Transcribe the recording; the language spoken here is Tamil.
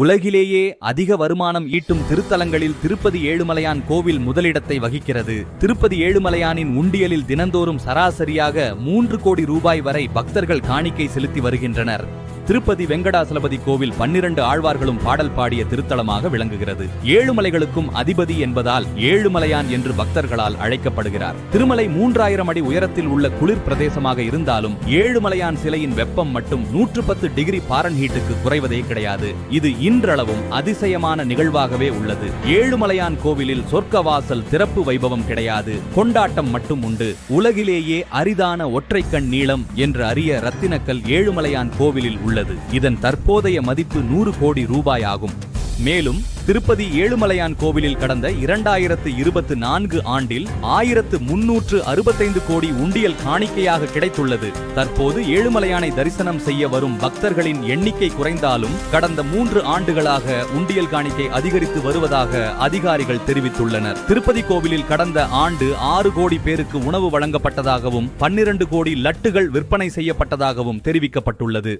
உலகிலேயே அதிக வருமானம் ஈட்டும் திருத்தலங்களில் திருப்பதி ஏழுமலையான் கோவில் முதலிடத்தை வகிக்கிறது. திருப்பதி ஏழுமலையானின் உண்டியலில் தினந்தோறும் சராசரியாக 3 கோடி ரூபாய் வரை பக்தர்கள் காணிக்கை செலுத்தி வருகின்றனர். திருப்பதி வெங்கடாசலபதி கோவில் 12 ஆழ்வார்களும் பாடல் பாடிய திருத்தலமாக விளங்குகிறது. ஏழுமலைகளுக்கும் அதிபதி என்பதால் ஏழுமலையான் என்று பக்தர்களால் அழைக்கப்படுகிறார். திருமலை 3000 அடி உயரத்தில் உள்ள குளிர் பிரதேசமாக இருந்தாலும் ஏழுமலையான் சிலையின் வெப்பம் மட்டும் 110 டிகிரி பாரன்ஹீட்டுக்கு குறைவதே கிடையாது. இது இன்றளவும் அதிசயமான நிகழ்வாகவே உள்ளது. ஏழுமலையான் கோவிலில் சொர்க்கவாசல் திறப்பு வைபவம் கிடையாது, கொண்டாட்டம் மட்டும் உண்டு. உலகிலேயே அரிதான ஒற்றைக்கண் நீளம் என்று அறிய ரத்தினக்கல் ஏழுமலையான் கோவிலில் உள்ளது. இதன் தற்போதைய மதிப்பு 100 கோடி ரூபாய் ஆகும். மேலும் திருப்பதி ஏழுமலையான் கோவிலில் கடந்த 2024 ஆண்டில் 1365 கோடி உண்டியல் காணிக்கையாக கிடைத்துள்ளது. தற்போது ஏழுமலையானை தரிசனம் செய்ய வரும் பக்தர்களின் எண்ணிக்கை குறைந்தாலும் கடந்த 3 ஆண்டுகளாக உண்டியல் காணிக்கை அதிகரித்து வருவதாக அதிகாரிகள் தெரிவித்துள்ளனர். திருப்பதி கோவிலில் கடந்த ஆண்டு 6 கோடி பேருக்கு உணவு வழங்கப்பட்டதாகவும் 12 கோடி லட்டுகள் விற்பனை செய்யப்பட்டதாகவும் தெரிவிக்கப்பட்டுள்ளது.